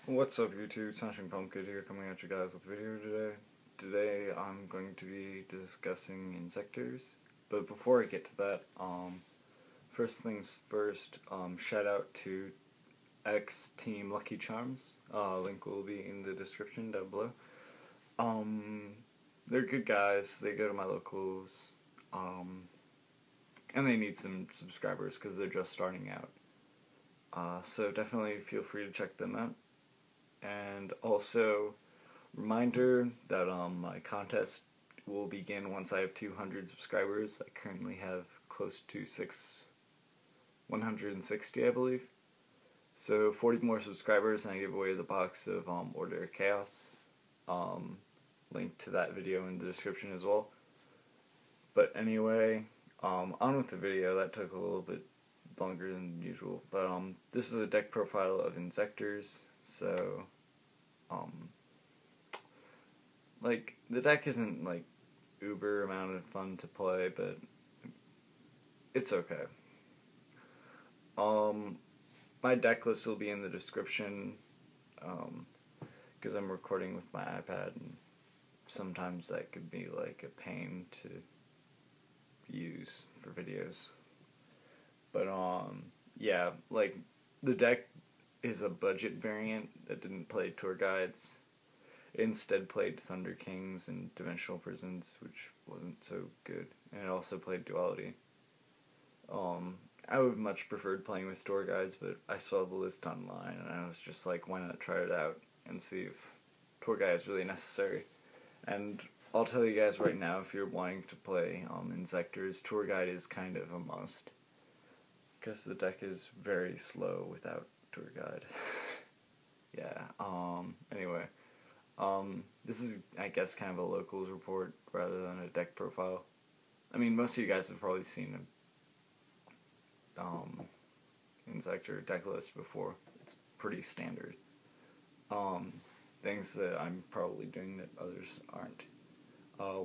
What's up YouTube, Smashingpumpkid here coming at you guys with a video today. Today I'm going to be discussing Inzektors, but before I get to that, first things first, shout out to X Team Lucky Charms, link will be in the description down below. They're good guys, they go to my locals, and they need some subscribers because they're just starting out. So definitely feel free to check them out. And also, reminder that my contest will begin once I have 200 subscribers. I currently have close to 160, I believe. So 40 more subscribers, and I give away the box of Order of Chaos. Link to that video in the description as well. But anyway, on with the video. That took a little bit longer than usual. But this is a deck profile of Inzektors, so like, the deck isn't like uber amount of fun to play, but it's okay. My deck list will be in the description, because I'm recording with my iPad, and sometimes that could be like a pain to use for videos. But yeah, like, the deck is a budget variant that didn't play tour guides. It instead played Thunder Kings and Dimensional Prisons, which wasn't so good, and it also played Duality. I would have much preferred playing with tour guides, but I saw the list online, and I was just like, why not try it out and see if tour guide is really necessary. And I'll tell you guys right now, if you're wanting to play Inzektors, tour guide is kind of a must, because the deck is very slow without tour guide. Yeah, anyway, this is, I guess, kind of a locals report rather than a deck profile. I mean, most of you guys have probably seen a Inzektor Decklist before. It's pretty standard. Things that I'm probably doing that others aren't.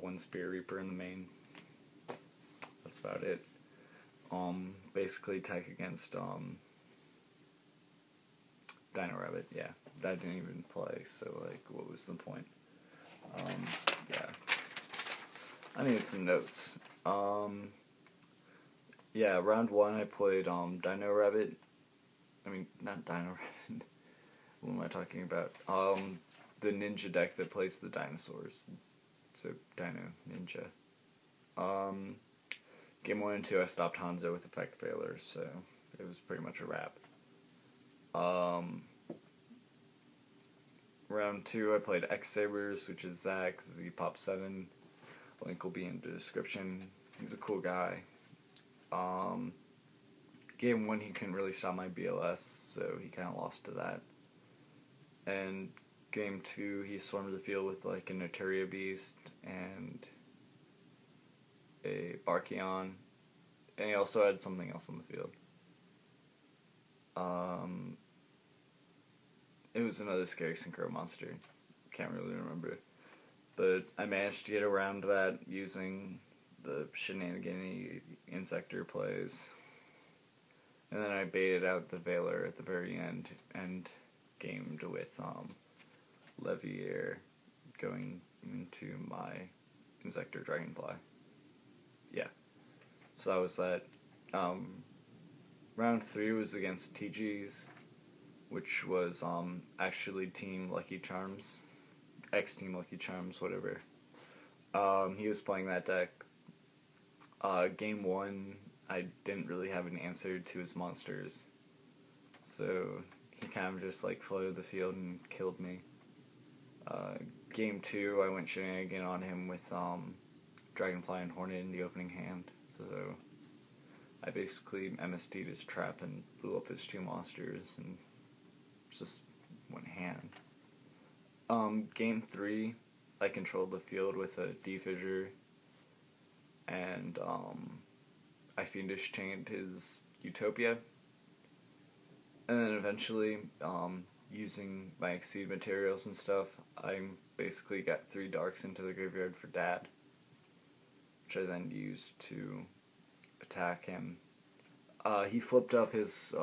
One Spear Reaper in the main. That's about it. Basically tech against Dino Rabbit, yeah. That didn't even play, so like, what was the point? Yeah. I needed some notes. Yeah, round 1 I played Dino Rabbit. I mean, not Dino Rabbit. What am I talking about? The ninja deck that plays the dinosaurs. So, Dino Ninja. Game 1 and 2 I stopped Hanzo with effect failure, so it was pretty much a wrap. Round 2 I played X-Sabers, which is Zach, Z-Pop 7. Link will be in the description. He's a cool guy. Game 1 he couldn't really stop my BLS, so he kind of lost to that. And Game 2 he swarmed the field with like a Noteria Beast and a Barkion, and he also had something else on the field. It was another scary synchro monster. Can't really remember. But I managed to get around that using the shenanigan Inzektor plays. And then I baited out the Veiler at the very end and gamed with Levier going into my Inzektor Dragonfly. Yeah. So that was that. Round 3 was against TG's, which was actually Team Lucky Charms, X Team Lucky Charms, whatever. He was playing that deck. Game 1, I didn't really have an answer to his monsters, so he kind of just like floated the field and killed me. Game 2, I went shenanigan on him with Dragonfly and Hornet in the opening hand, so I basically MSD'd his trap and blew up his 2 monsters and just went ham. Game 3, I controlled the field with a D-Fissure, and I Fiendish Chained his Utopia, and then eventually, using my Exceed materials and stuff, I basically got 3 Darks into the graveyard for Dad, which I then used to attack him. He flipped up his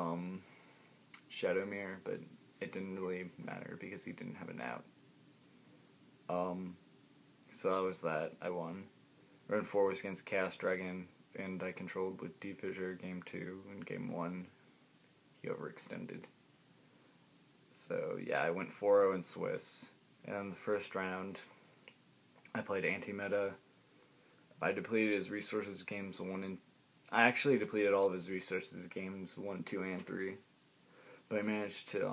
Shadow Mirror, but it didn't really matter because he didn't have an out. So that was that. I won. Round 4 was against Chaos Dragon, and I controlled with D-Fissure game 2, and game 1, he overextended. So, yeah, I went 4-0 in Swiss. And the first round, I played anti-meta. I depleted his resources games 1 and... I actually depleted all of his resources games 1, 2, and 3. But I managed to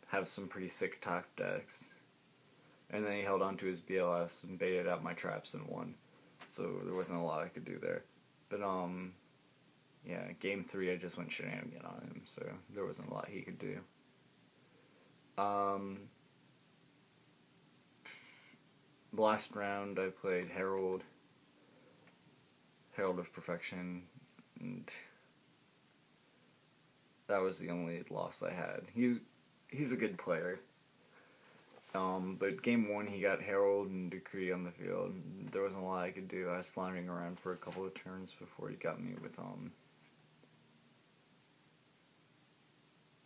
have some pretty sick top decks. And then he held on to his BLS and baited out my traps and won. So there wasn't a lot I could do there. But, yeah, game 3 I just went shenanigan on him, so there wasn't a lot he could do. The last round I played Herald of Perfection, and that was the only loss I had. He's a good player. But game 1 he got Herald and Decree on the field. There wasn't a lot I could do. I was floundering around for a couple of turns before he got me with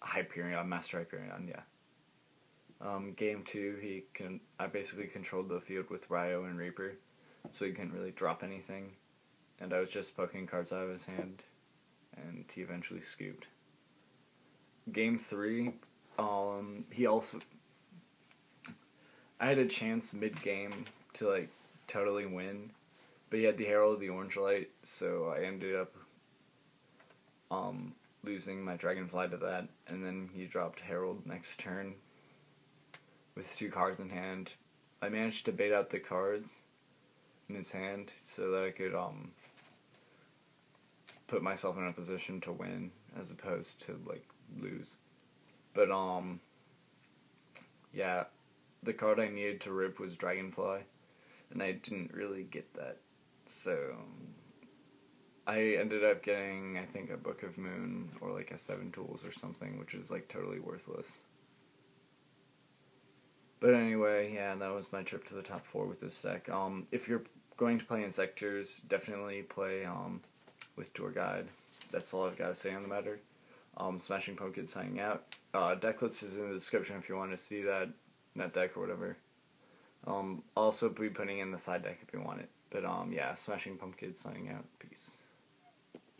Hyperion, Master Hyperion, yeah. Game 2 I basically controlled the field with Ryo and Reaper, so he couldn't really drop anything. And I was just poking cards out of his hand, and he eventually scooped. Game 3, I had a chance mid-game to, like, totally win, but he had the Herald of the Orange Light, so I ended up losing my Dragonfly to that, and then he dropped Herald next turn with 2 cards in hand. I managed to bait out the cards in his hand so that I could put myself in a position to win as opposed to, like, lose. But yeah, the card I needed to rip was Dragonfly, and I didn't really get that. So I ended up getting, I think, a Book of Moon or like a 7 Tools or something, which was like totally worthless. But anyway, yeah, that was my trip to the top 4 with this deck. If you're going to play Inzektors, definitely play with Tour Guide. That's all I've got to say on the matter. Smashingpumpkid signing out. Decklist is in the description if you want to see that deck or whatever. I'll also be putting in the side deck if you want it. But yeah, Smashingpumpkid signing out. Peace.